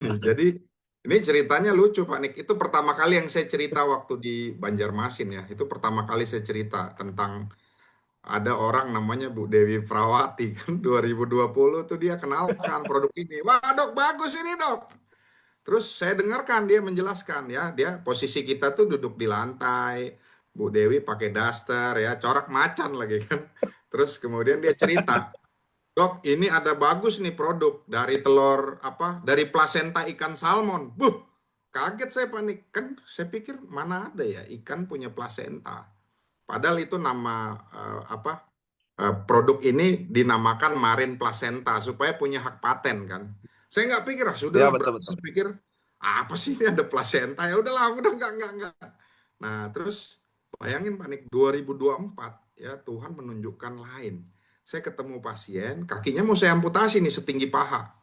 Jadi ini ceritanya lucu Pak Nik. Itu pertama kali yang saya cerita waktu di Banjarmasin ya. Itu pertama kali saya cerita tentang ada orang namanya Bu Dewi Prawati kan 2020 tuh dia kenalkan produk ini. Wah dok bagus ini dok. Terus saya dengarkan dia menjelaskan ya. Dia posisi kita tuh duduk di lantai. Bu Dewi pakai daster ya. Corak macan lagi kan. Terus kemudian dia cerita. Dok, ini ada bagus nih produk dari telur apa? Dari plasenta ikan salmon. Buh, kaget saya panik. Kan saya pikir mana ada ya ikan punya plasenta. Padahal itu nama apa? Produk ini dinamakan marine placenta supaya punya hak paten kan. Saya nggak pikir, ah Ya, sudahlah betul berarti betul. saya pikir apa sih ini ada plasenta ya udahlah udah nggak. Nah, terus bayangin panik 2024 ya Tuhan menunjukkan lain. Saya ketemu pasien, kakinya mau saya amputasi nih setinggi paha.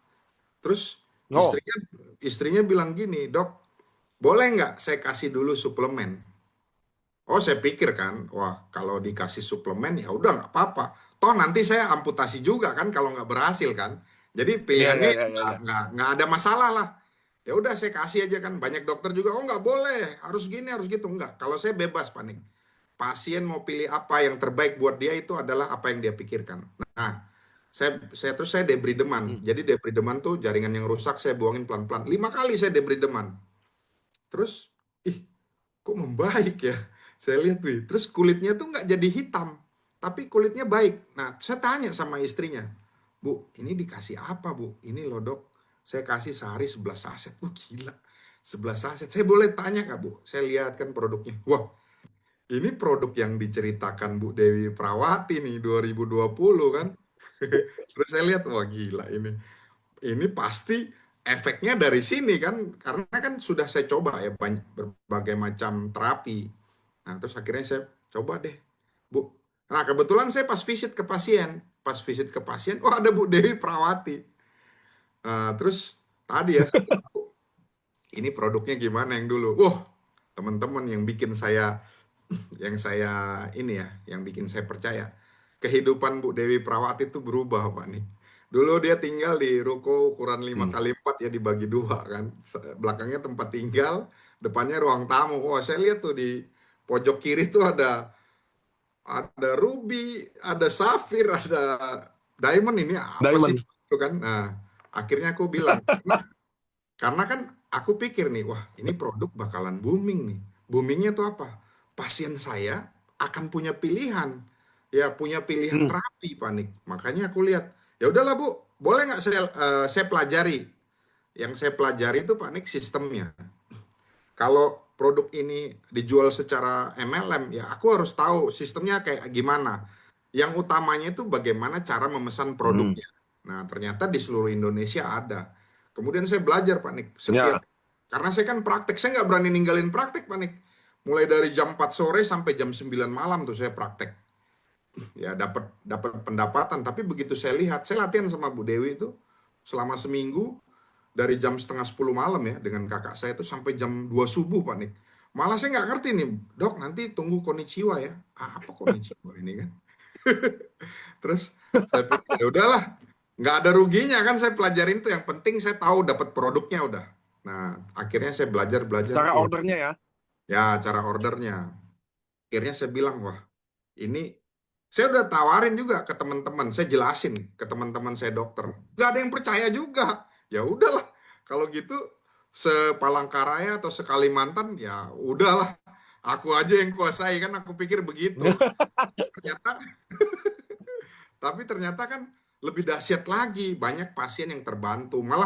Terus Oh, istrinya bilang gini, dok, boleh nggak saya kasih dulu suplemen? Oh, saya pikir kan, wah kalau dikasih suplemen ya udah nggak apa-apa. Toh nanti saya amputasi juga kan kalau nggak berhasil kan. Jadi ya pilihannya ya ya ya ya. nggak ada masalah lah. Ya udah saya kasih aja kan. Banyak dokter juga, oh nggak boleh, harus gini harus gitu nggak. Kalau saya bebas panik. Pasien mau pilih apa yang terbaik buat dia itu adalah apa yang dia pikirkan. Nah, saya debrideman. Hmm. Jadi debrideman tuh jaringan yang rusak saya buangin pelan-pelan. 5 kali saya debrideman. Terus, ih kok membaik ya? Saya lihat tuh, terus kulitnya tuh nggak jadi hitam, tapi kulitnya baik. Nah, saya tanya sama istrinya, Bu, ini dikasih apa Bu? Ini loh dok, saya kasih sehari 11 saset. Gila, 11 saset. Saya boleh tanya nggak Bu? Saya lihat kan produknya. Wah, ini produk yang diceritakan Bu Dewi Prawati nih 2020 kan. Terus saya lihat, wah gila ini. Ini pasti efeknya dari sini kan, karena kan sudah saya coba ya banyak berbagai macam terapi. Nah, terus akhirnya saya coba deh, Bu. Nah, kebetulan saya pas visit ke pasien, oh ada Bu Dewi Prawati. Nah, terus tadi ya, saya bilang, "Bu, ini produknya gimana yang dulu?" Wah, teman-teman yang saya ini ya, yang bikin saya percaya. Kehidupan Bu Dewi Prawati itu berubah, Pak nih. Dulu dia tinggal di ruko ukuran lima Hmm. kali 4 ya dibagi dua kan. Belakangnya tempat tinggal, depannya ruang tamu. Wah, saya lihat tuh di pojok kiri tuh ada ruby, ada safir, ada diamond ini apa sih Diamond. itu kan. Nah, akhirnya aku bilang, karena kan aku pikir nih, wah ini produk bakalan booming nih. Boomingnya tuh apa? Pasien saya akan punya pilihan. Ya punya pilihan Hmm. terapi panik. Makanya aku lihat, ya udahlah Bu, boleh nggak saya pelajari. Yang saya pelajari itu panik sistemnya. Kalau produk ini dijual secara MLM, ya aku harus tahu sistemnya kayak gimana. Yang utamanya itu bagaimana cara memesan Hmm. produknya. Nah, ternyata di seluruh Indonesia ada. Kemudian saya belajar, Pak Nik, Ya. karena saya kan praktek, saya nggak berani ninggalin praktek, Pak Nik. Mulai dari jam 4 sore sampai jam 9 malam tuh saya praktek. Ya, dapat dapat pendapatan, tapi begitu saya lihat, saya latihan sama Bu Dewi itu selama seminggu, dari jam setengah 10 malam ya dengan kakak saya itu sampai jam 2 subuh Pak Nik. Malah saya nggak ngerti nih, dok nanti tunggu konnichiwa ya. Apa konnichiwa ini kan? Terus saya pikir ya udahlah, nggak ada ruginya kan saya pelajarin itu. Yang penting saya tahu dapat produknya udah. Nah akhirnya saya belajar belajar. Cara Wah, ordernya ya. ya cara ordernya. Akhirnya saya bilang wah ini saya udah tawarin juga ke teman-teman. Saya jelasin ke teman-teman saya dokter. Nggak ada yang percaya juga. Ya udahlah kalau gitu sepalangkaraya atau sekalimantan ya udahlah aku aja yang kuasai kan aku pikir begitu. Ternyata tapi ternyata kan lebih dahsyat lagi banyak pasien yang terbantu malah